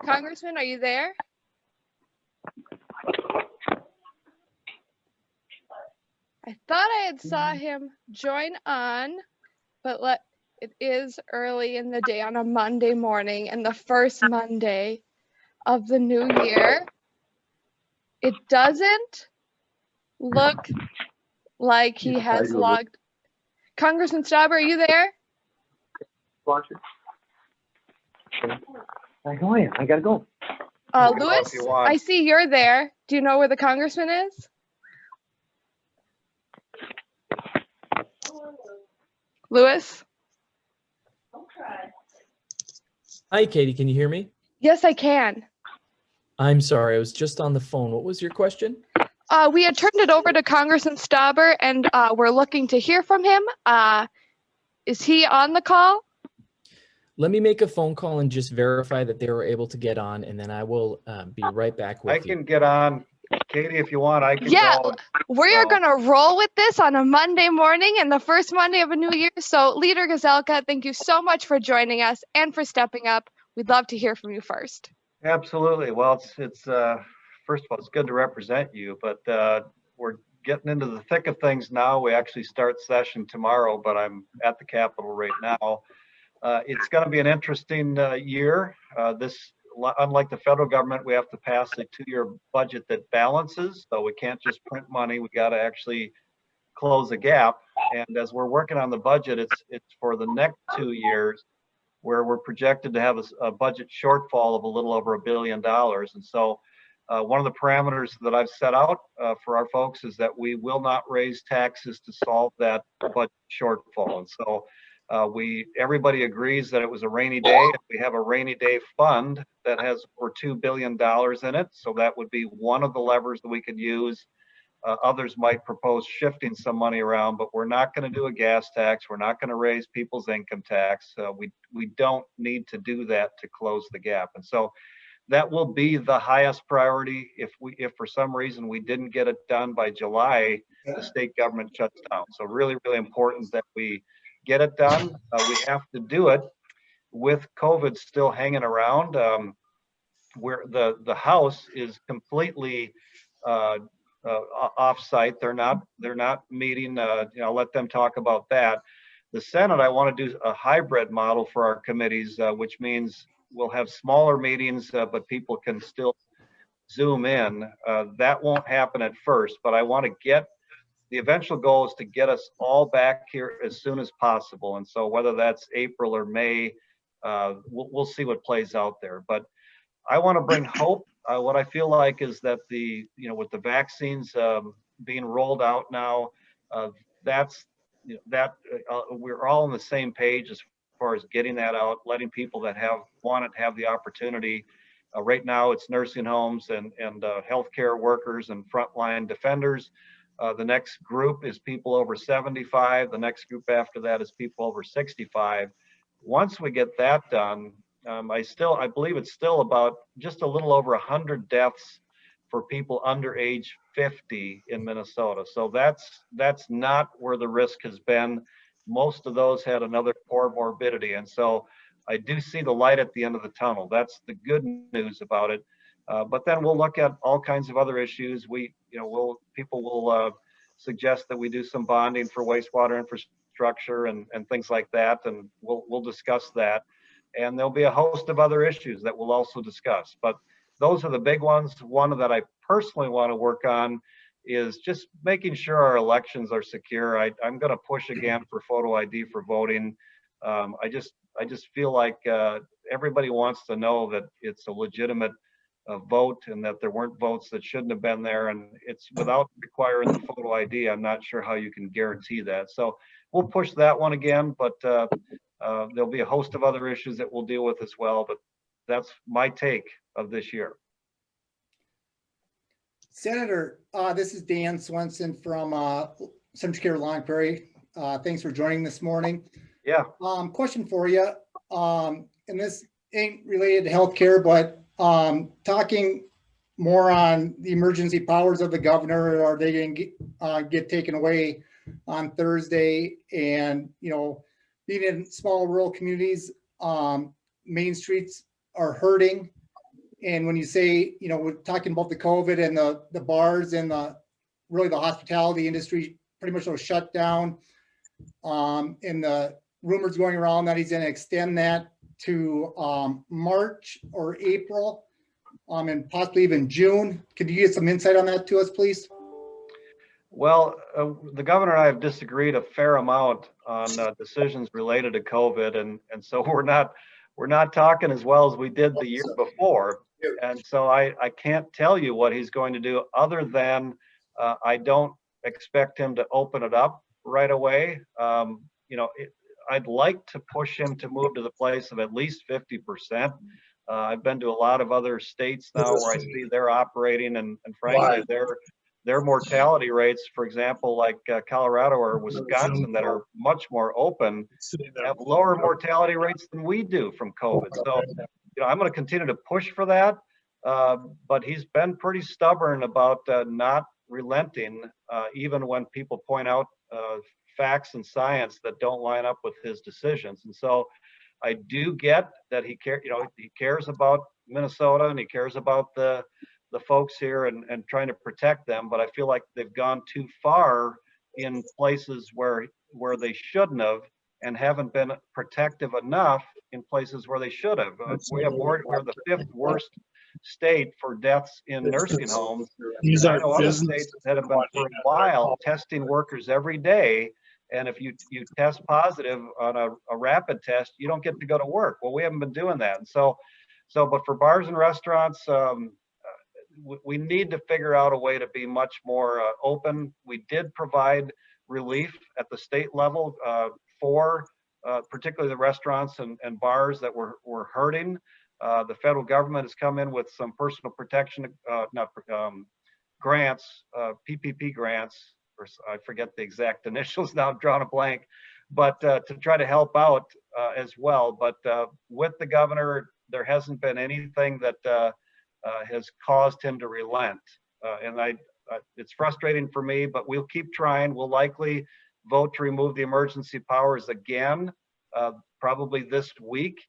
Congressman, are you there? I thought I had saw him join on, but it is early in the day on a Monday morning and the first Monday of the new year. It doesn't look like he has logged. Congressman Stauber, are you there? Watch it. I'm going. I gotta go. Louis, I see you're there. Do you know where the congressman is? Louis? Hi, Katie. Can you hear me? Yes, I can. I'm sorry. I was just on the phone. What was your question? We had turned it over to Congressman Stauber, and we're looking to hear from him. Is he on the call? Let me make a phone call and just verify that they were able to get on, and then I will be right back with you. I can get on. Katie, if you want, I can go. We are going to roll with this on a Monday morning and the first Monday of a new year. So, Leader Gazelka, thank you so much for joining us and for stepping up. We'd love to hear from you first. Absolutely. Well, it's first of all, it's good to represent you, but we're getting into the thick of things now. We actually start session tomorrow, but I'm at the Capitol right now. It's going to be an interesting year. Unlike the federal government, we have to pass a 2-year budget that balances, so we can't just print money. We got to actually close a gap. And as we're working on the budget, it's for the next 2 years, where we're projected to have a budget shortfall of a little over $1 billion. And so one of the parameters that I've set out for our folks is that we will not raise taxes to solve that budget shortfall. And so everybody agrees that it was a rainy day. We have a rainy day fund that has over $2 billion in it. So that would be one of the levers that we could use. Others might propose shifting some money around, but we're not going to do a gas tax. We're not going to raise people's income tax. We don't need to do that to close the gap. And so that will be the highest priority. If for some reason we didn't get it done by July, the state government shuts down. So really, really important that we get it done. We have to do it with COVID still hanging around, where the House is completely off-site. They're not meeting. I'll let them talk about that. The Senate, I want to do a hybrid model for our committees, which means we'll have smaller meetings, but people can still Zoom in. That won't happen at first, but I want to get. The eventual goal is to get us all back here as soon as possible. And so whether that's April or May, we'll see what plays out there. But I want to bring hope. What I feel like is that with the vaccines being rolled out now, we're all on the same page as far as getting that out, letting people that want it have the opportunity. Right now it's nursing homes and healthcare workers and frontline defenders. The next group is people over 75. The next group after that is people over 65. Once we get that done, I believe it's still about just a little over 100 deaths for people under age 50 in Minnesota. So that's not where the risk has been. Most of those had another comorbidity. And so I do see the light at the end of the tunnel. That's the good news about it. But then we'll look at all kinds of other issues. People will suggest that we do some bonding for wastewater infrastructure and things like that, and we'll discuss that. And there'll be a host of other issues that we'll also discuss. But those are the big ones. One that I personally want to work on is just making sure our elections are secure. I'm going to push again for photo ID for voting. I just feel like everybody wants to know that it's a legitimate vote and that there weren't votes that shouldn't have been there, and it's without requiring the photo ID. I'm not sure how you can guarantee that. So we'll push that one again, but there'll be a host of other issues that we'll deal with as well. But that's my take of this year. Senator, this is Dan Swenson from Central Care Long Prairie. Thanks for joining this morning. Yeah. Question for you, and this ain't related to healthcare, but talking more on the emergency powers of the governor. Are they going to get taken away on Thursday? And, you know, being in small rural communities, main streets are hurting. And when you say, you know, we're talking about the COVID and the bars and really the hospitality industry pretty much will shut down. And the rumors going around that he's going to extend that to March or April, and possibly even June. Could you get some insight on that to us, please? Well, the governor and I have disagreed a fair amount on decisions related to COVID, and so we're not talking as well as we did the year before. And so I can't tell you what he's going to do other than I don't expect him to open it up right away. You know, I'd like to push him to move to the place of at least 50%. I've been to a lot of other states now where I see they're operating, and frankly, their mortality rates, for example, like Colorado or Wisconsin, that are much more open, have lower mortality rates than we do from COVID. So, you know, I'm going to continue to push for that, but he's been pretty stubborn about not relenting, even when people point out facts and science that don't line up with his decisions. And so I do get that he cares about Minnesota, and he cares about the folks here and trying to protect them, but I feel like they've gone too far in places where they shouldn't have, and haven't been protective enough in places where they should have. We're the 5th worst state for deaths in nursing homes. I know other states that have been for a while testing workers every day, and if you test positive on a rapid test, you don't get to go to work. Well, we haven't been doing that. And but for bars and restaurants, we need to figure out a way to be much more open. We did provide relief at the state level for particularly the restaurants and bars that were hurting. The federal government has come in with some personal protection grants, PPP grants, or I forget the exact initials now, I'm drawing a blank, but to try to help out as well. But with the governor, there hasn't been anything that has caused him to relent. And it's frustrating for me, but we'll keep trying. We'll likely vote to remove the emergency powers again, probably this week.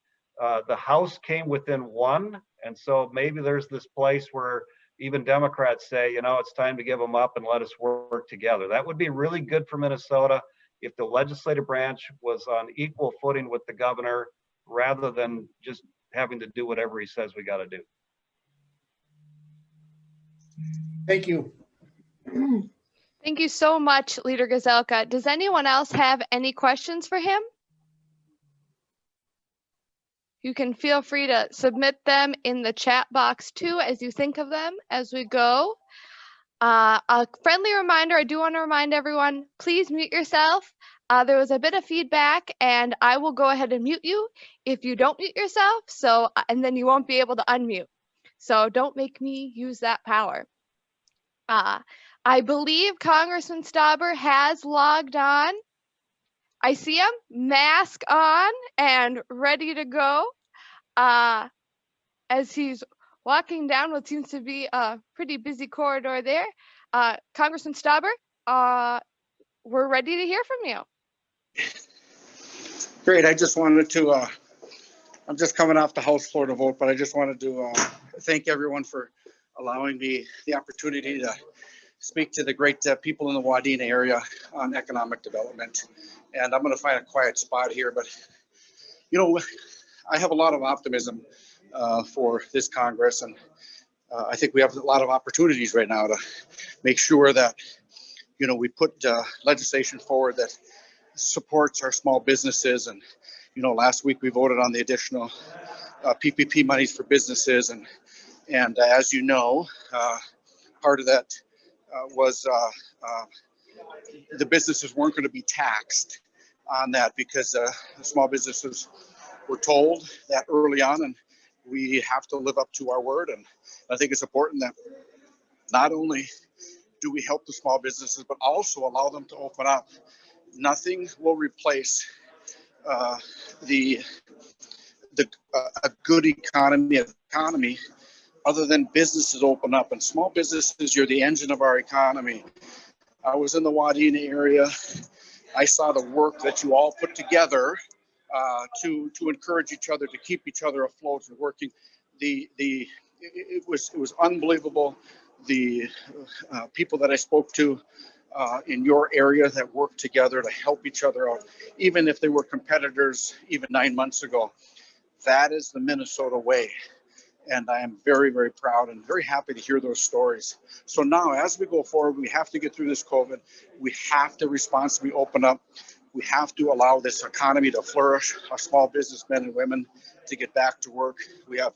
The House came within 1, and so maybe there's this place where even Democrats say, you know, it's time to give them up and let us work together. That would be really good for Minnesota if the legislative branch was on equal footing with the governor, rather than just having to do whatever he says we got to do. Thank you. Thank you so much, Leader Gazelka. Does anyone else have any questions for him? You can feel free to submit them in the chat box too, as you think of them as we go. A friendly reminder, I do want to remind everyone, please mute yourself. There was a bit of feedback, and I will go ahead and mute you if you don't mute yourself. So, and then you won't be able to unmute. So don't make me use that power. I believe Congressman Stauber has logged on. I see him, mask on and ready to go, as he's walking down what seems to be a pretty busy corridor there. Congressman Stauber, we're ready to hear from you. Great. I just wanted to, I'm just coming off the House floor to vote, but I just wanted to thank everyone for allowing me the opportunity to speak to the great people in the Wadena area on economic development. And I'm going to find a quiet spot here, but you know, I have a lot of optimism for this Congress, and I think we have a lot of opportunities right now to make sure that, you know, we put legislation forward that supports our small businesses. And, you know, last week we voted on the additional PPP monies for businesses, and as you know, part of that was the businesses weren't going to be taxed on that, because the small businesses were told that early on, and we have to live up to our word. And I think it's important that not only do we help the small businesses, but also allow them to open up. Nothing will replace the a good economy other than businesses open up, and small businesses, you're the engine of our economy. I was in the Wadena area. I saw the work that you all put together to encourage each other, to keep each other afloat and working. It was unbelievable. The people that I spoke to in your area that worked together to help each other out, even if they were competitors even 9 months ago. That is the Minnesota way. And I am very, very proud and very happy to hear those stories. So now, as we go forward, we have to get through this COVID. We have to responsibly open up. We have to allow this economy to flourish, our small businessmen and women to get back to work. We have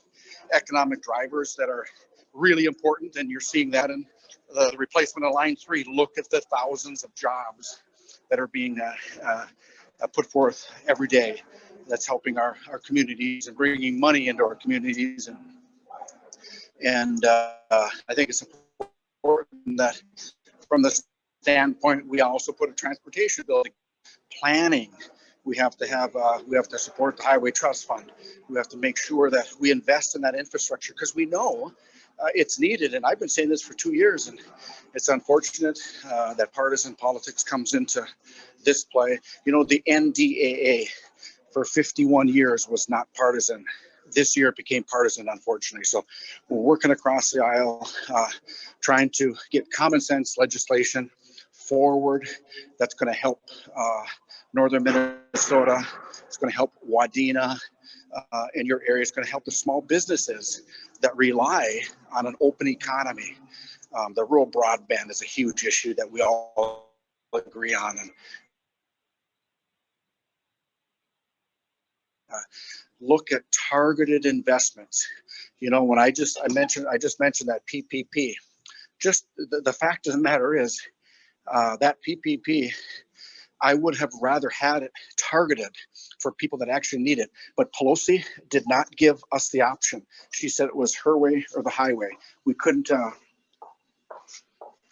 economic drivers that are really important, and you're seeing that in the replacement of Line 3. Look at the thousands of jobs that are being put forth every day. That's helping our communities and bringing money into our communities. And I think it's important that from the standpoint, we also put a transportation bill planning. We have to support the Highway Trust Fund. We have to make sure that we invest in that infrastructure because we know it's needed. And I've been saying this for 2 years, and it's unfortunate that partisan politics comes into this play. You know, the NDAA for 51 years was not partisan. This year it became partisan, unfortunately. So we're working across the aisle, trying to get common sense legislation forward that's going to help northern Minnesota. It's going to help Wadena in your area. It's going to help the small businesses that rely on an open economy. The rural broadband is a huge issue that we all agree on. And look at targeted investments. You know, when I just mentioned that PPP. Just the fact of the matter is that PPP, I would have rather had it targeted for people that actually need it. But Pelosi did not give us the option. She said it was her way or the highway. We couldn't.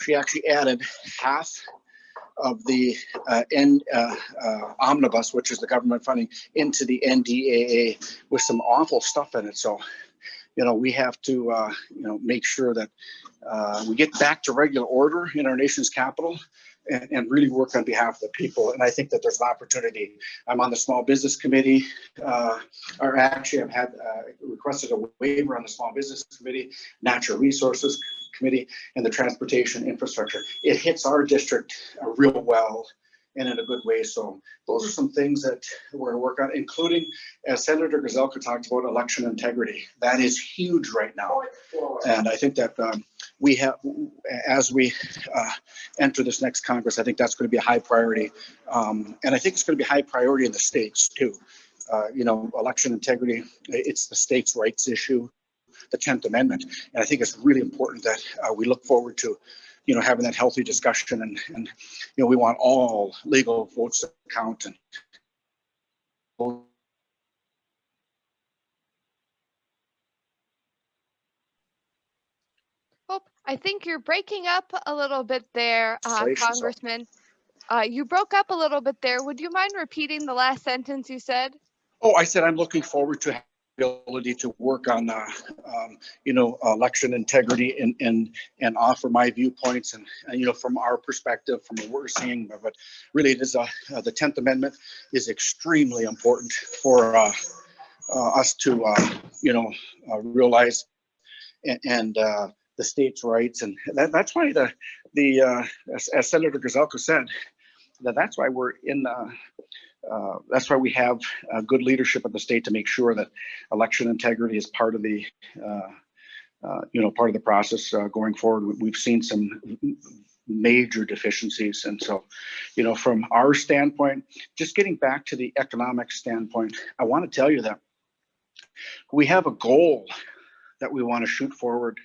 She actually added half of the omnibus, which is the government funding, into the NDAA with some awful stuff in it. So, you know, we have to, make sure that we get back to regular order in our nation's capital and really work on behalf of the people. And I think that there's an opportunity. I'm on the Small Business Committee, or actually I've had requested a waiver on the Small Business Committee, Natural Resources Committee, and the Transportation Infrastructure. It hits our district real well and in a good way. So those are some things that we're going to work on, including, as Senator Gazelka talked about, election integrity. That is huge right now. And I think that we have, as we enter this next Congress, I think that's going to be a high priority. And I think it's going to be high priority in the states too. Election integrity, it's the states' rights issue, the 10th Amendment. And I think it's really important that we look forward to having that healthy discussion, and we want all legal votes to count. And I think you're breaking up a little bit there, Congressman. You broke up a little bit there. Would you mind repeating the last sentence you said? Oh, I said I'm looking forward to ability to work on election integrity and offer my viewpoints and from our perspective, from what we're seeing. But really, it is the 10th Amendment is extremely important for us to realize and the states' rights, and that's why as Senator Gazelka said, that's why we're in. That's why we have good leadership at the state to make sure that election integrity is part of the, part of the process going forward. We've seen some major deficiencies, and so, from our standpoint, just getting back to the economic standpoint, I want to tell you that we have a goal that we want to shoot forward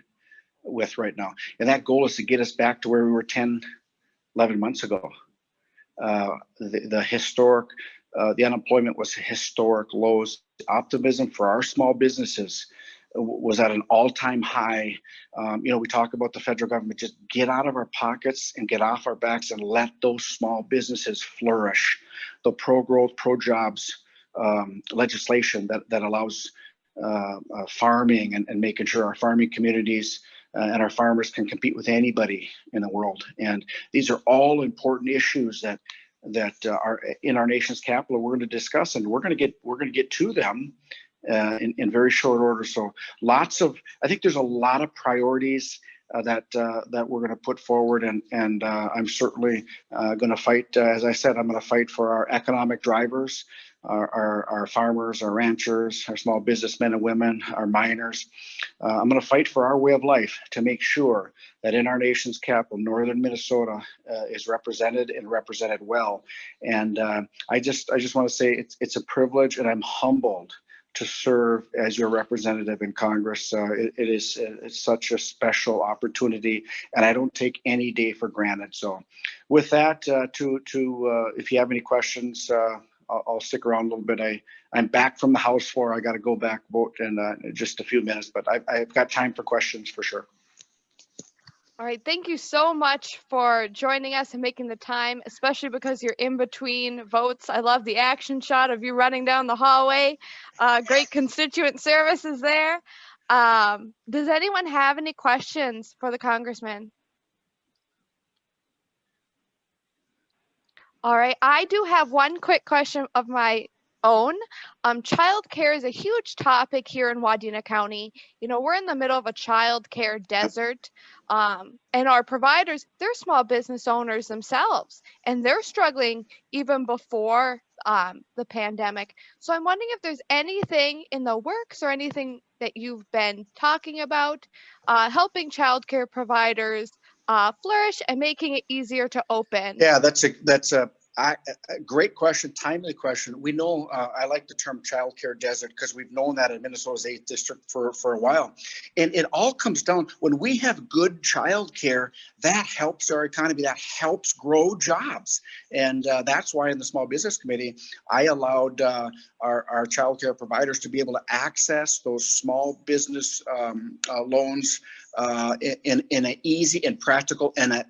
with right now, and that goal is to get us back to where we were 10, 11 months ago. The unemployment was historic lows. Optimism for our small businesses was at an all-time high. We talk about the federal government, just get out of our pockets and get off our backs and let those small businesses flourish. The pro-growth, pro-jobs legislation that allows farming and making sure our farming communities and our farmers can compete with anybody in the world. And these are all important issues that are in our nation's capital. We're going to discuss, and we're going to get to them in very short order. So I think there's a lot of priorities that we're going to put forward, and I'm certainly going to fight. As I said, I'm going to fight for our economic drivers, our farmers, our ranchers, our small businessmen and women, our miners. I'm going to fight for our way of life to make sure that in our nation's capital, northern Minnesota, is represented and represented well. And I just want to say it's a privilege, and I'm humbled to serve as your representative in Congress. It's such a special opportunity, and I don't take any day for granted. So with that, if you have any questions, I'll stick around a little bit. I'm back from the House floor. I got to go back vote in just a few minutes, but I've got time for questions for sure. All right, thank you so much for joining us and making the time, especially because you're in between votes. I love the action shot of you running down the hallway. Great constituent services there. Does anyone have any questions for the Congressman? All right, I do have one quick question of my own. Childcare is a huge topic here in Wadena County. You know, we're in the middle of a childcare desert, and our providers, they're small business owners themselves, and they're struggling even before the pandemic. So I'm wondering if there's anything in the works or anything that you've been talking about helping childcare providers flourish and making it easier to open. Yeah, that's a great question, timely question. We know, I like the term childcare desert because we've known that in Minnesota's 8th district for a while. And it all comes down, when we have good childcare, that helps our economy, that helps grow jobs. And that's why in the Small Business Committee, I allowed our childcare providers to be able to access those small business loans in an easy and practical and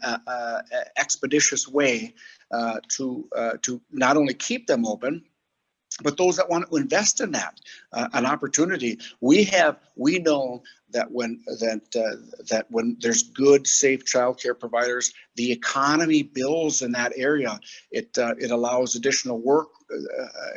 expeditious way to not only keep them open, but those that want to invest in that, an opportunity. We know that when there's good, safe childcare providers, the economy builds in that area. It allows additional work.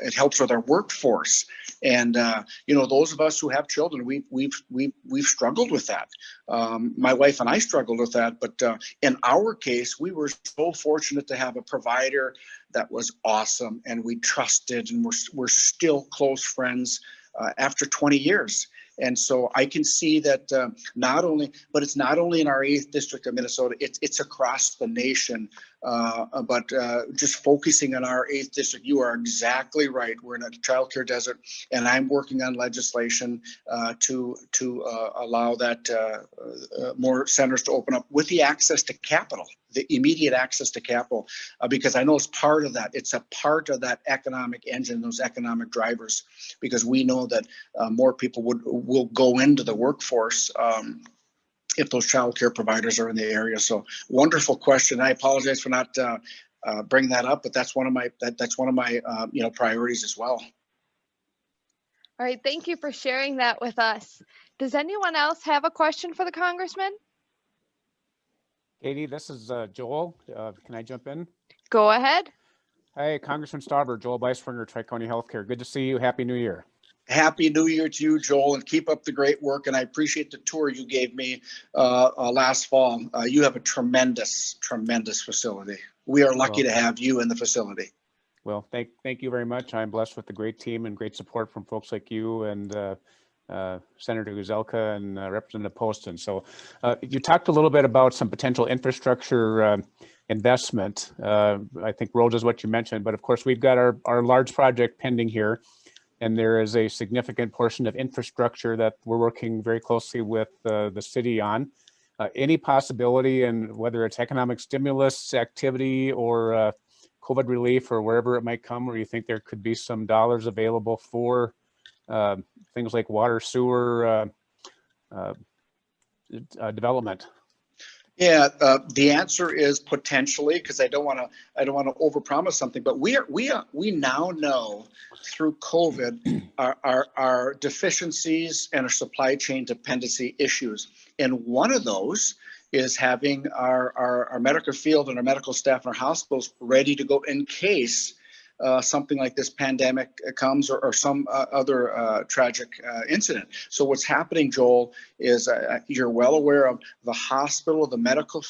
It helps with our workforce. And those of us who have children, we've struggled with that. My wife and I struggled with that, but in our case, we were so fortunate to have a provider that was awesome, and we trusted, and we're still close friends after 20 years. And so I can see that it's not only in our 8th district of Minnesota, it's across the nation. But just focusing on our 8th district, you are exactly right. We're in a childcare desert, and I'm working on legislation to allow that more centers to open up with the access to capital, the immediate access to capital, because I know it's part of that. It's a part of that economic engine, those economic drivers, because we know that more people will go into the workforce if those child care providers are in the area. So wonderful question. I apologize for not bringing that up, but that's one of my priorities as well. All right, thank you for sharing that with us. Does anyone else have a question for the Congressman? Katie, this is Joel. Can I jump in? Go ahead. Hi, Congressman Stauber, Joel Beiswinger, Tri-County Healthcare. Good to see you. Happy New Year. Happy New Year to you, Joel, and keep up the great work. And I appreciate the tour you gave me last fall. You have a tremendous facility. We are lucky to have you in the facility. Well, thank you very much. I'm blessed with a great team and great support from folks like you and Senator Gazelka and Representative Poston. So you talked a little bit about some potential infrastructure investment. I think roads is what you mentioned, but of course we've got our large project pending here. And there is a significant portion of infrastructure that we're working very closely with the city on. Any possibility, and whether it's economic stimulus activity or COVID relief or wherever it might come, where you think there could be some dollars available for things like water, sewer development? Yeah, the answer is potentially, because I don't want to overpromise something, but we now know through COVID our deficiencies and our supply chain dependency issues, and one of those is having our medical field and our medical staff in our hospitals ready to go in case something like this pandemic comes or some other tragic incident. So what's happening, Joel, is you're well aware of the hospital, the medical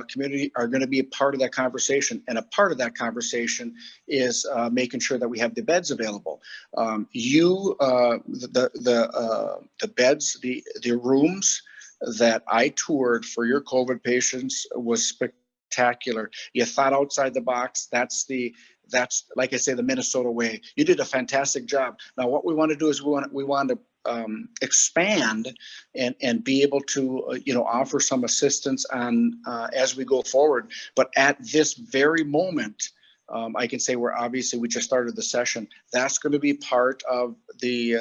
community are going to be a part of that conversation. And a part of that conversation is making sure that we have the beds available. The beds, the rooms that I toured for your COVID patients was spectacular. You thought outside the box. That's like I say, the Minnesota way. You did a fantastic job. Now, what we want to do is we want to expand and be able to offer some assistance on as we go forward. But at this very moment, I can say we just started the session. That's going to be part of the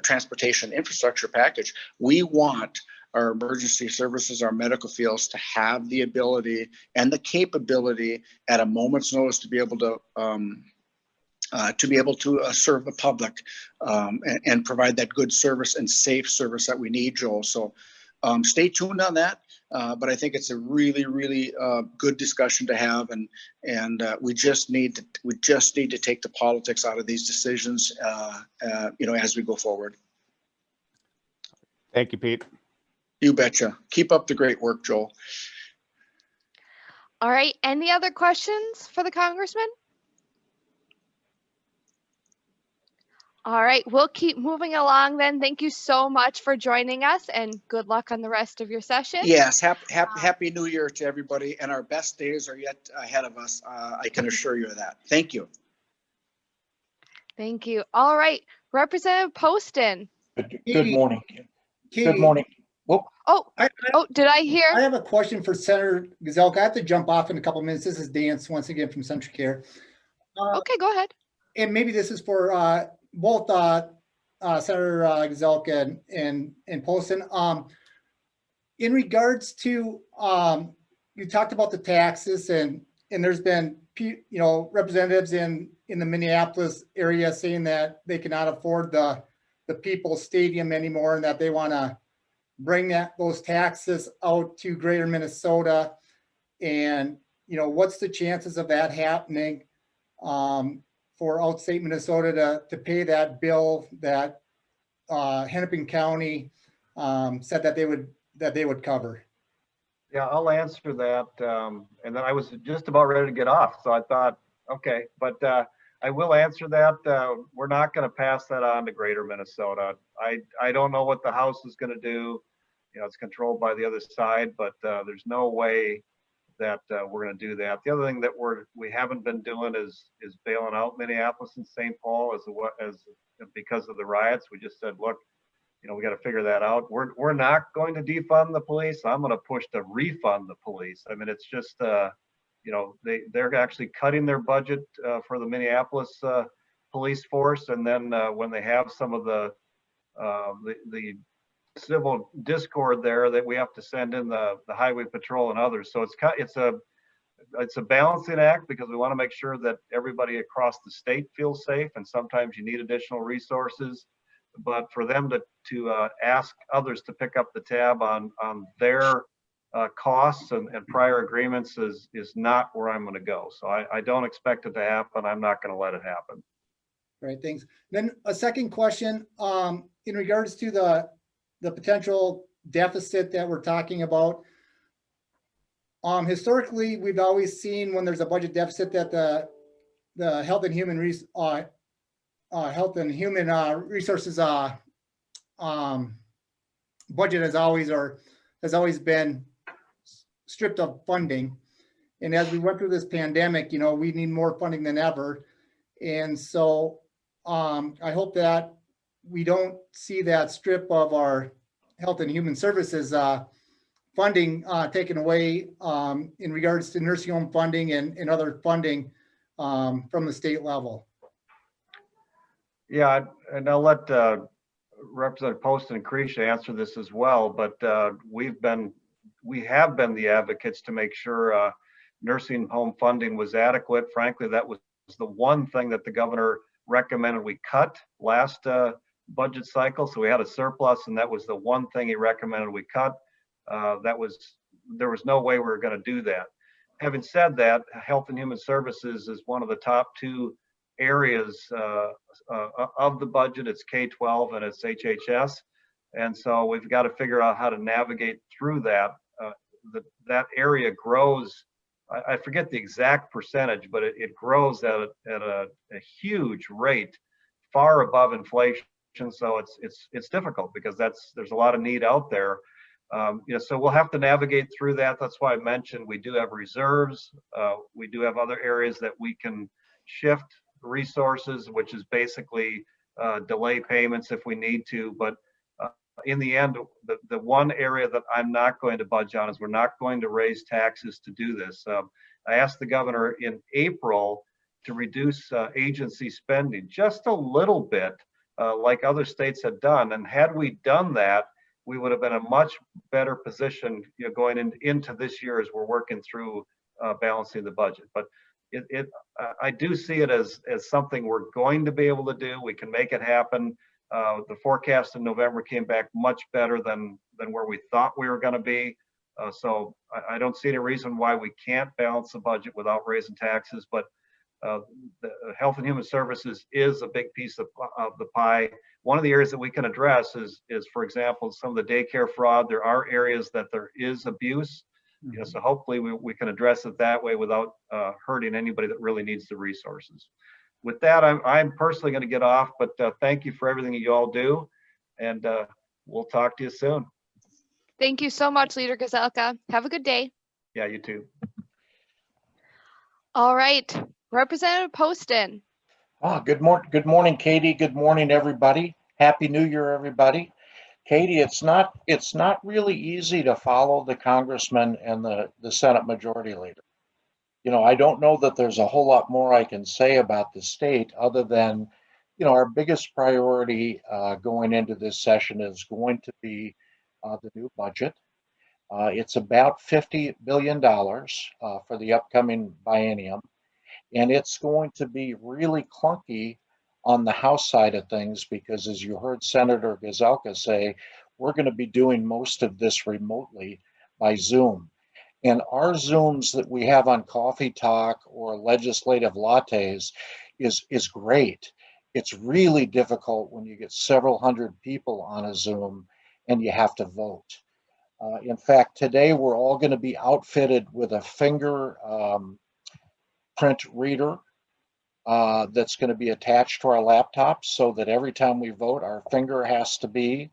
transportation infrastructure package. We want our emergency services, our medical fields to have the ability and the capability at a moment's notice to be able to serve the public and provide that good service and safe service that we need, Joel. So stay tuned on that. But I think it's a really, really good discussion to have, and we just need to take the politics out of these decisions, as we go forward. Thank you, Pete. You betcha. Keep up the great work, Joel. All right. Any other questions for the Congressman? All right. We'll keep moving along then. Thank you so much for joining us, and good luck on the rest of your session. Yes. Happy New Year to everybody, and our best days are yet ahead of us. I can assure you of that. Thank you. Thank you. All right. Representative Poston. Good morning. Katie, Good morning. Did I hear? I have a question for Senator Gazelka. I have to jump off in a couple of minutes. This is Dance once again from Central Care. Okay, go ahead. And maybe this is for both Senator Gazelka and Poston. In regards to, you talked about the taxes, and there's been representatives in the Minneapolis area saying that they cannot afford the People's Stadium anymore, and that they want to bring those taxes out to Greater Minnesota. And what's the chances of that happening for outstate Minnesota to pay that bill that Hennepin County said that they would cover? Yeah, I'll answer that. And then I was just about ready to get off, so I thought, okay, but I will answer that. We're not going to pass that on to Greater Minnesota. I don't know what the House is going to do. It's controlled by the other side, but there's no way that we're going to do that. The other thing that we haven't been doing is bailing out Minneapolis and St. Paul as because of the riots. We just said, look, we got to figure that out. We're not going to defund the police. I'm going to push to refund the police. I mean, it's just they're actually cutting their budget for the Minneapolis police force, and then when they have some of the civil discord there, that we have to send in the highway patrol and others. So it's a balancing act, because we want to make sure that everybody across the state feels safe, and sometimes you need additional resources. But for them to ask others to pick up the tab on their costs and prior agreements is not where I'm going to go. So I don't expect it to happen. I'm not going to let it happen. All right, thanks. Then a second question, in regards to the potential deficit that we're talking about. Historically, we've always seen when there's a budget deficit that the Health and Human Resources budget has always been stripped of funding. And as we went through this pandemic, we need more funding than ever. And so I hope that we don't see that strip of our Health and Human Services funding taken away in regards to nursing home funding and other funding from the state level. Yeah, and I'll let Representative Poston and Creech answer this as well, but we've been we have been the advocates to make sure nursing home funding was adequate. Frankly, that was the one thing that the governor recommended we cut last budget cycle. So we had a surplus, and that was the one thing he recommended we cut. There was no way we were going to do that. Having said that, Health and Human Services is one of the top two areas of the budget. It's K-12 and it's HHS. And so we've got to figure out how to navigate through that. That area grows, I forget the exact percentage, but it grows at a huge rate, far above inflation. So it's difficult because there's a lot of need out there. So we'll have to navigate through that. That's why I mentioned we do have reserves. We do have other areas that we can shift resources, which is basically delay payments if we need to. But in the end, the one area that I'm not going to budge on is we're not going to raise taxes to do this. I asked the governor in April to reduce agency spending just a little bit, like other states had done. And had we done that, we would have been in a much better position, going into this year as we're working through balancing the budget. But I do see it as something we're going to be able to do. We can make it happen. The forecast in November came back much better than where we thought we were going to be. So I don't see any reason why we can't balance the budget without raising taxes. But the Health and Human Services is a big piece of the pie. One of the areas that we can address is, for example, some of the daycare fraud. There are areas that there is abuse. So hopefully we can address it that way without hurting anybody that really needs the resources. With that, I'm personally going to get off, but thank you for everything you all do, and we'll talk to you soon. Thank you so much, Leader Gazelka. Have a good day. Yeah, you too. All right, Representative Poston. Good morning, Katie. Good morning, everybody. Happy New Year, everybody. Katie, it's not really easy to follow the congressman and the Senate Majority Leader. I don't know that there's a whole lot more I can say about the state other than, our biggest priority going into this session is going to be the new budget. It's about $50 billion for the upcoming biennium, and it's going to be really clunky on the House side of things because, as you heard Senator Gazelka say, we're going to be doing most of this remotely by Zoom. And our Zooms that we have on Coffee Talk or Legislative Lattes is great. It's really difficult when you get several hundred people on a Zoom and you have to vote. In fact, today we're all going to be outfitted with a finger print reader that's going to be attached to our laptops so that every time we vote, our finger has to be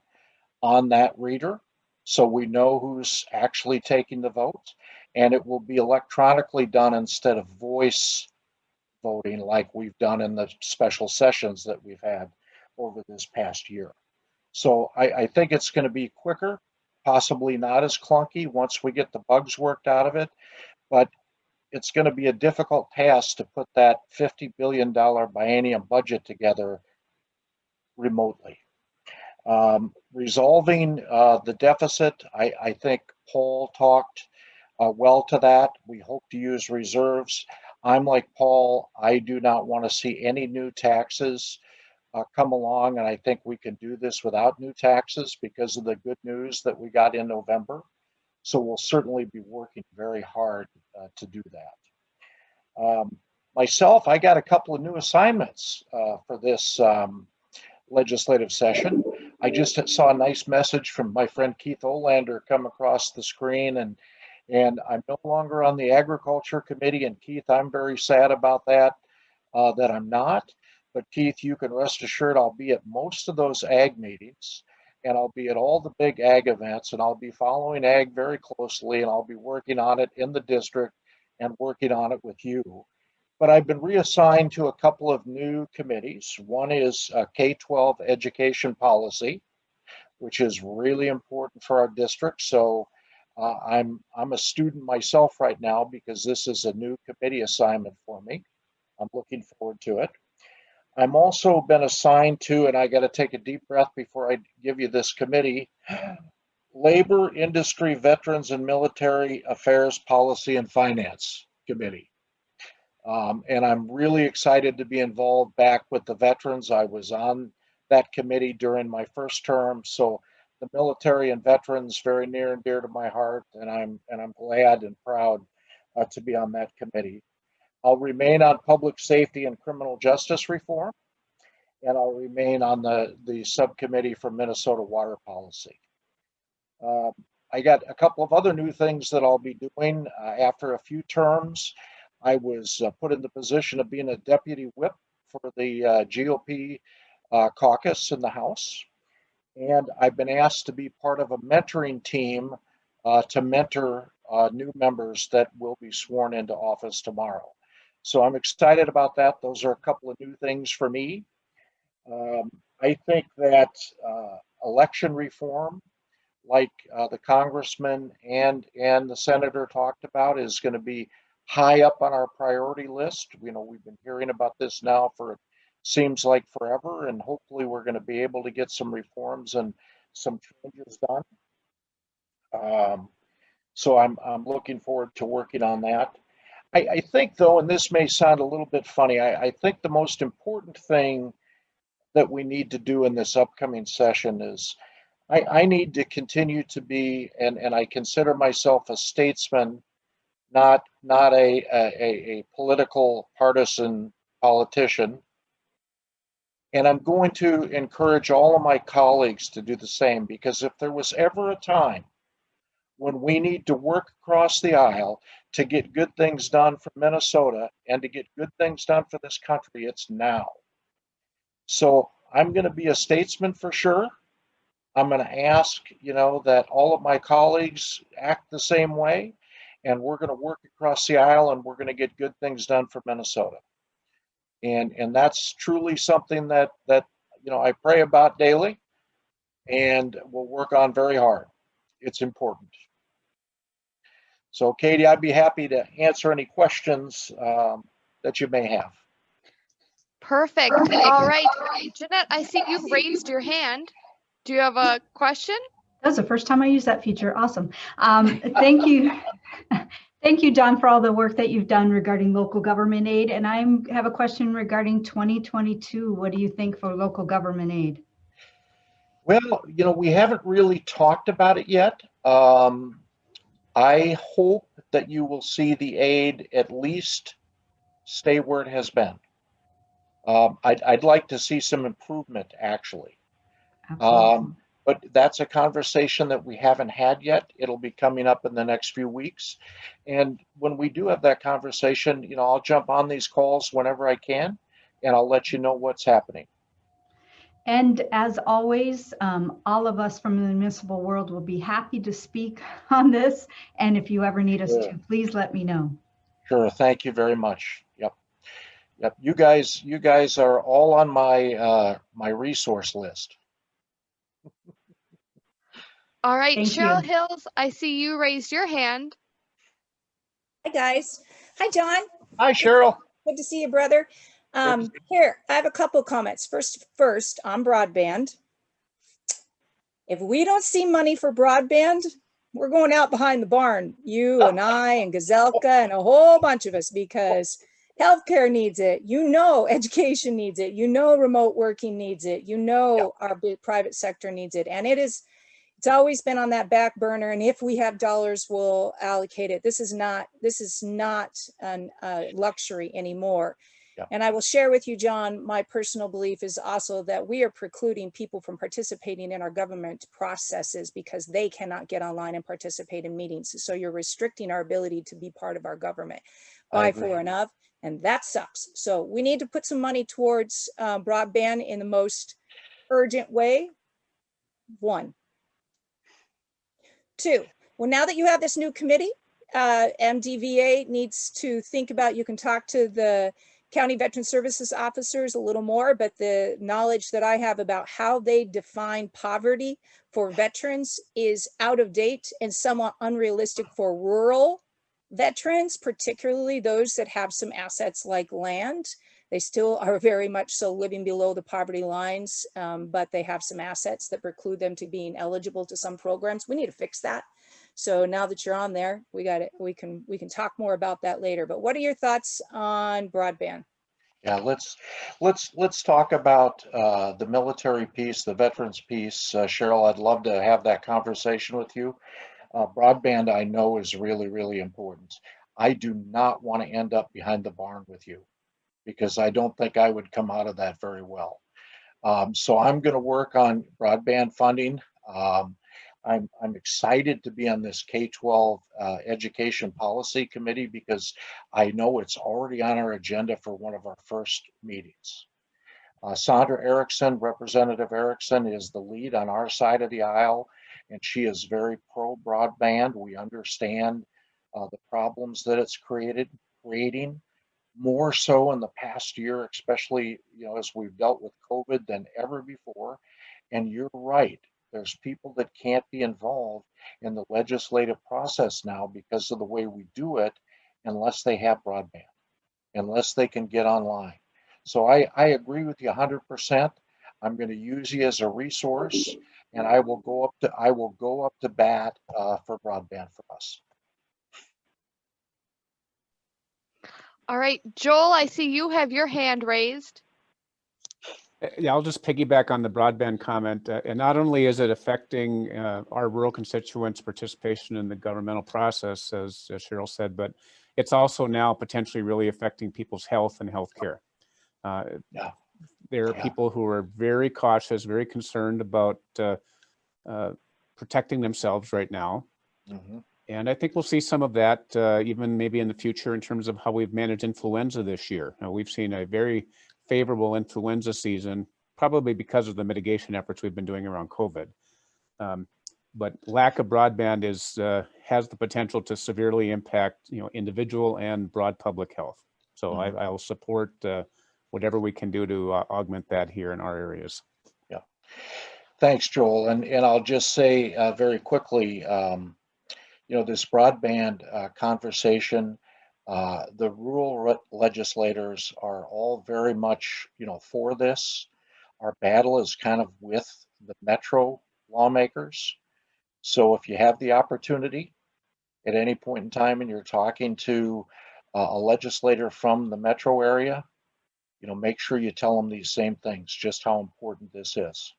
on that reader so we know who's actually taking the vote. And it will be electronically done instead of voice voting like we've done in the special sessions that we've had over this past year. So I think it's going to be quicker, possibly not as clunky once we get the bugs worked out of it, but it's going to be a difficult task to put that $50 billion biennium budget together remotely. Resolving the deficit, I think Paul talked well to that. We hope to use reserves. I'm like Paul, I do not want to see any new taxes come along, and I think we can do this without new taxes because of the good news that we got in November. So we'll certainly be working very hard to do that. Myself, I got a couple of new assignments for this legislative session. I just saw a nice message from my friend Keith Olander come across the screen, and I'm no longer on the Agriculture Committee. And Keith, I'm very sad about that, that I'm not. But Keith, you can rest assured I'll be at most of those ag meetings, and I'll be at all the big ag events, and I'll be following ag very closely, and I'll be working on it in the district and working on it with you. But I've been reassigned to a couple of new committees. One is K-12 education policy, which is really important for our district. So I'm a student myself right now because this is a new committee assignment for me. I'm looking forward to it. I'm also been assigned to, and I got to take a deep breath before I give you this committee, Labor, Industry, Veterans, and Military Affairs Policy and Finance Committee. And I'm really excited to be involved back with the veterans. I was on that committee during my first term, so the military and veterans very near and dear to my heart, and I'm glad and proud to be on that committee. I'll remain on public safety and criminal justice reform, and I'll remain on the subcommittee for Minnesota water policy. I got a couple of other new things that I'll be doing after a few terms. I was put in the position of being a deputy whip for the GOP caucus in the House. And I've been asked to be part of a mentoring team to mentor new members that will be sworn into office tomorrow. So I'm excited about that. Those are a couple of new things for me. I think that election reform, like the congressman and the senator talked about, is going to be high up on our priority list. You know, we've been hearing about this now for, seems like forever, and hopefully we're going to be able to get some reforms and some changes done. So I'm looking forward to working on that. I think though, and this may sound a little bit funny, I think the most important thing that we need to do in this upcoming session is I need to continue to be, and I consider myself a statesman, not a political partisan politician. And I'm going to encourage all of my colleagues to do the same, because if there was ever a time when we need to work across the aisle to get good things done for Minnesota and to get good things done for this country, it's now. So I'm going to be a statesman for sure. I'm going to ask, you know, that all of my colleagues act the same way, and we're going to work across the aisle and we're going to get good things done for Minnesota. And that's truly something that you know, I pray about daily and will work on very hard. It's important. So Katie, I'd be happy to answer any questions that you may have. Perfect. All right. Jeanette, I see you raised your hand. Do you have a question? That was the first time I used that feature. Awesome. Thank you. Thank you, Don, for all the work that you've done regarding local government aid. And I have a question regarding 2022. What do you think for local government aid? Well, you know, we haven't really talked about it yet. I hope that you will see the aid at least stay where it has been. I'd like to see some improvement, actually. Absolutely. But that's a conversation that we haven't had yet. It'll be coming up in the next few weeks. And when we do have that conversation, you know, I'll jump on these calls whenever I can, and I'll let you know what's happening. And as always, all of us from the municipal world will be happy to speak on this. And if you ever need us to, please let me know. Sure. Thank you very much. Yep. Yep. You guys are all on my my resource list. All right, Thank Cheryl you. Hills, I see you raised your hand. Hi, guys. Hi, John. Hi, Cheryl. Good to see you, brother. Here, I have a couple of comments. First, on broadband. If we don't see money for broadband, we're going out behind the barn. You and I and Gazelka and a whole bunch of us, because healthcare needs it. You know, education needs it. You know, remote working needs it. You know, our big private sector needs it. And it's always been on that back burner. And if we have dollars, we'll allocate it. This is not a luxury anymore. Yeah. And I will share with you, John, my personal belief is also that we are precluding people from participating in our government processes because they cannot get online and participate in meetings. So you're restricting our ability to be part of our government by, for, and of, and that sucks. So we need to put some money towards broadband in the most urgent way. 1. 2, well, now that you have this new committee, MDVA needs to think about, you can talk to the County Veteran Services officers a little more, but the knowledge that I have about how they define poverty for veterans is out of date and somewhat unrealistic for rural veterans, particularly those that have some assets like land They still are very much so living below the poverty lines, but they have some assets that preclude them to being eligible to some programs. We need to fix that. So now that you're on there, we got it. We can talk more about that later. But what are your thoughts on broadband? Yeah, let's talk about the military piece, the veterans piece. Cheryl, I'd love to have that conversation with you. Broadband, I know, is really, really important. I do not want to end up behind the barn with you because I don't think I would come out of that very well. So I'm going to work on broadband funding. I'm excited to be on this K-12 education policy committee because I know it's already on our agenda for one of our first meetings. Sandra Erickson, Representative Erickson, is the lead on our side of the aisle, and she is very pro broadband. We understand the problems that it's creating more so in the past year, especially as we've dealt with COVID than ever before. And you're right. There's people that can't be involved in the legislative process now because of the way we do it, unless they have broadband, unless they can get online. So I agree with you 100%. I'm going to use you as a resource, and I will go up to bat for broadband for us. All right, Joel, I see you have your hand raised. Yeah, I'll just piggyback on the broadband comment. And not only is it affecting our rural constituents' participation in the governmental process, as Cheryl said, but it's also now potentially really affecting people's health and healthcare. There are people who are very cautious, very concerned about protecting themselves right now. Mm-hmm. And I think we'll see some of that even maybe in the future in terms of how we've managed influenza this year. We've seen a very favorable influenza season, probably because of the mitigation efforts we've been doing around COVID. But lack of broadband has the potential to severely impact individual and broad public health. So I'll support whatever we can do to augment that here in our areas. Yeah, thanks, Joel. And I'll just say very quickly, this broadband conversation, the rural legislators are all very much, for this. Our battle is kind of with the metro lawmakers. So if you have the opportunity at any point in time and you're talking to a legislator from the metro area, make sure you tell them these same things, just how important this is.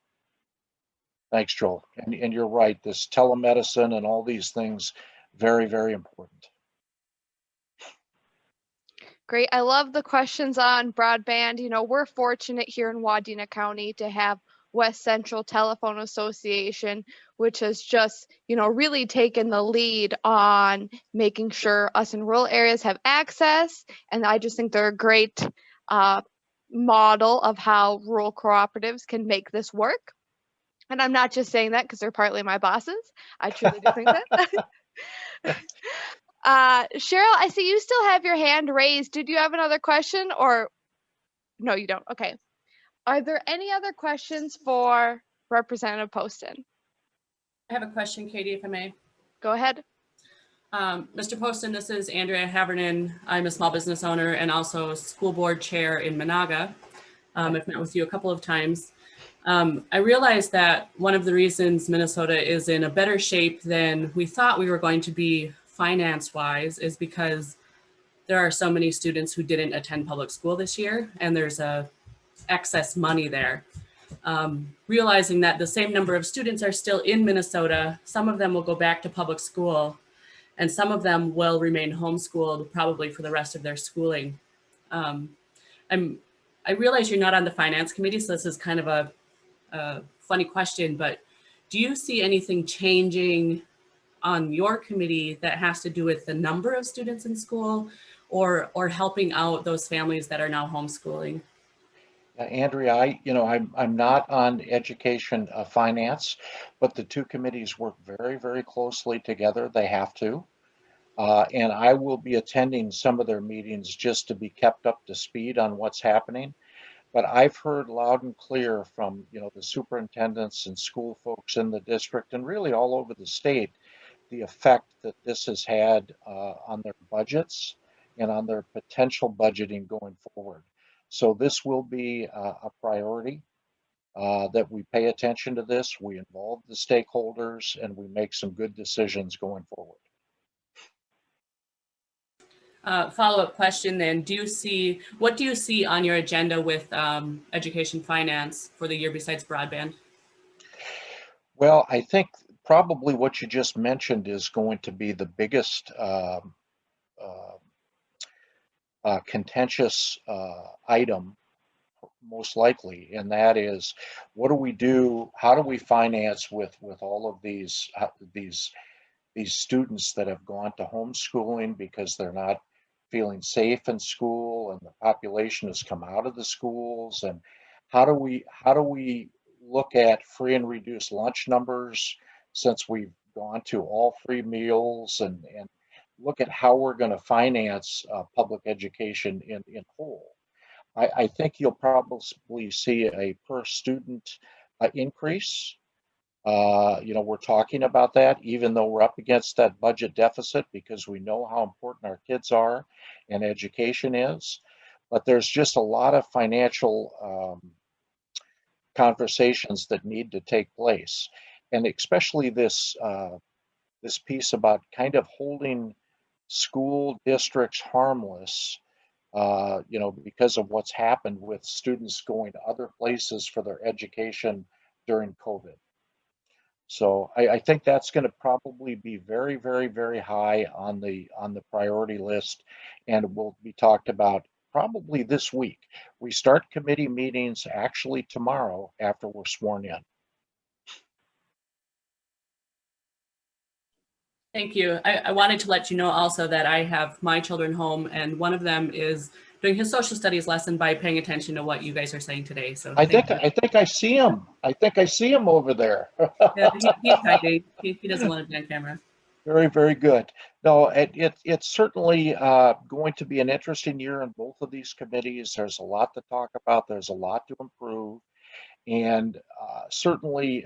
Thanks, Joel. And you're right, this telemedicine and all these things, very, very important. Great. I love the questions on broadband. We're fortunate here in Wadena County to have West Central Telephone Association, which has just, really taken the lead on making sure us in rural areas have access. And I just think they're a great model of how rural cooperatives can make this work. And I'm not just saying that because they're partly my bosses. I truly do think that. Cheryl, I see you still have your hand raised. Did you have another question or no, you don't? Okay. Are there any other questions for Representative Poston? I have a question, Katie, if I may. Go ahead. Mr. Poston, this is Andrea Havernan. I'm a small business owner and also school board chair in Monaga. I've met with you a couple of times. I realized that one of the reasons Minnesota is in a better shape than we thought we were going to be finance-wise is because there are so many students who didn't attend public school this year, and there's excess money there. Realizing that the same number of students are still in Minnesota, some of them will go back to public school, and some of them will remain homeschooled probably for the rest of their schooling. I realize you're not on the finance committee, so this is kind of a funny question, but do you see anything changing on your committee that has to do with the number of students in school or helping out those families that are now homeschooling? Andrea, I'm not on education finance, but the two committees work very, very closely together. They have to. And I will be attending some of their meetings just to be kept up to speed on what's happening. But I've heard loud and clear from, the superintendents and school folks in the district and really all over the state, the effect that this has had on their budgets and on their potential budgeting going forward. So this will be a priority, that we pay attention to this, we involve the stakeholders, and we make some good decisions going forward. Follow-up question then, what do you see on your agenda with education finance for the year besides broadband? Well, I think probably what you just mentioned is going to be the biggest contentious item, most likely, and that is, what do we do? How do we finance with all of these students that have gone to homeschooling because they're not feeling safe in school, and the population has come out of the schools? And how do we look at free and reduced lunch numbers, since we've gone to all free meals, and look at how we're going to finance public education in whole? I think you'll probably see a per student increase. We're talking about that, even though we're up against that budget deficit, because we know how important our kids are and education is. But there's just a lot of financial conversations that need to take place. And especially this piece about kind of holding school districts harmless, because of what's happened with students going to other places for their education during COVID. So I think that's going to probably be very, very, very high on the priority list, and will be talked about probably this week. We start committee meetings actually tomorrow after we're sworn in. Thank you. I wanted to let you know also that I have my children home, and one of them is doing his social studies lesson by paying attention to what you guys are saying today. So I think I see him. I think I see him over there. Yeah, he's hiding. He doesn't want to be on camera. Very, very good. No, it's certainly going to be an interesting year in both of these committees. There's a lot to talk about. There's a lot to improve, and certainly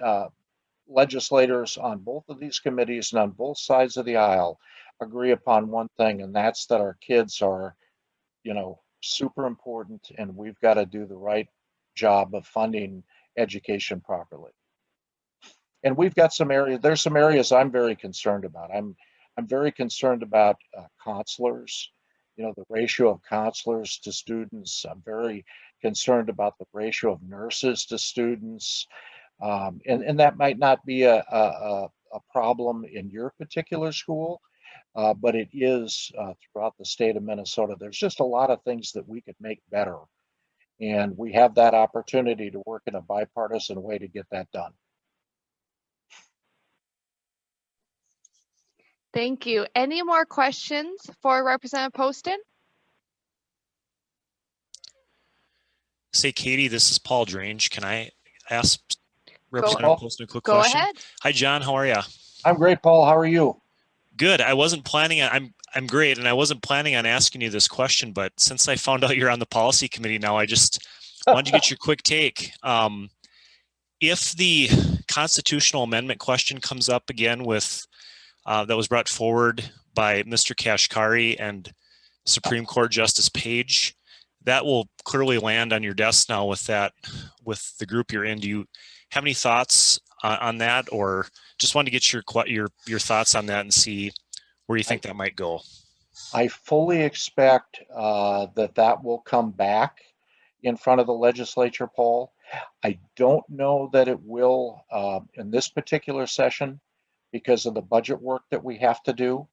legislators on both of these committees and on both sides of the aisle agree upon one thing, and that's that our kids are, super important, and we've got to do the right job of funding education properly. And we've got there's some areas I'm very concerned about. I'm very concerned about counselors, the ratio of counselors to students. I'm very concerned about the ratio of nurses to students. And that might not be a problem in your particular school, but it is throughout the state of Minnesota. There's just a lot of things that we could make better. And we have that opportunity to work in a bipartisan way to get that done. Thank you. Any more questions for Representative Poston? Say, Katie, this is Paul Drange. Can I ask Representative Poston a quick Go question? ahead. Hi, John. How are you? I'm great, Paul. How are you? Good. I wasn't planning on, I'm great, and I wasn't planning on asking you this question, but since I found out you're on the policy committee now, I just wanted to get your quick take. If the constitutional amendment question comes up again with that was brought forward by Mr. Kashkari and Supreme Court Justice Page, that will clearly land on your desk now with the group you're in. Do you have any thoughts on that, or just wanted to get your thoughts on that and see where you think that might go? I fully expect that will come back in front of the legislature, Paul. I don't know that it will in this particular session because of the budget work that we have to do,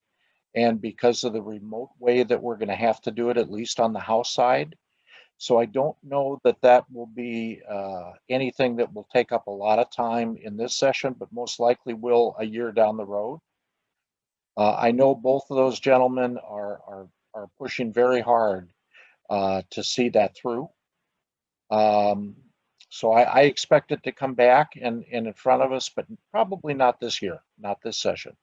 and because of the remote way that we're going to have to do it, at least on the House side. So I don't know that will be anything that will take up a lot of time in this session, but most likely will a year down the road. I know both of those gentlemen are pushing very hard to see that through. So I expect it to come back and in front of us, but probably not this year, not this session.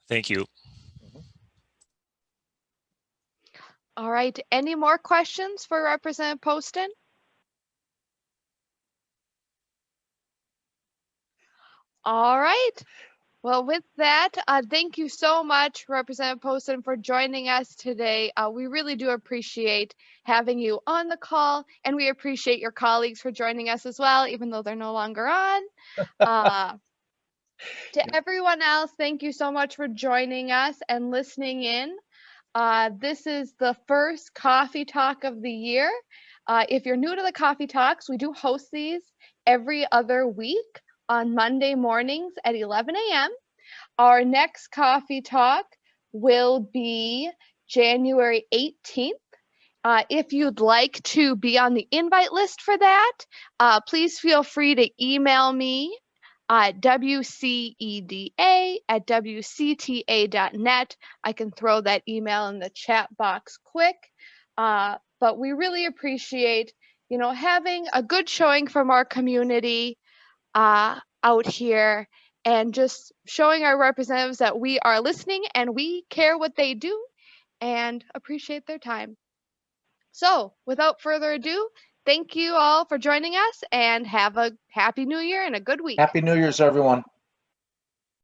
Thank you. All right. Any more questions for Representative Poston? All right. Well, with that, thank you so much, Representative Poston, for joining us today. We really do appreciate having you on the call, and we appreciate your colleagues for joining us as well, even though they're no longer on. To everyone else, thank you so much for joining us and listening in. This is the first Coffee Talk of the year. If you're new to the Coffee Talks, we do host these every other week on Monday mornings at 11 a.m. Our next Coffee Talk will be January 18th. If you'd like to be on the invite list for that, please feel free to email me at wceda@wcta.net. I can throw that email in the chat box quick. But we really appreciate, having a good showing from our community out here, and just showing our representatives that we are listening and we care what they do and appreciate their time. So without further ado, thank you all for joining us, and have a happy new year and a good week. Happy New Year's, everyone.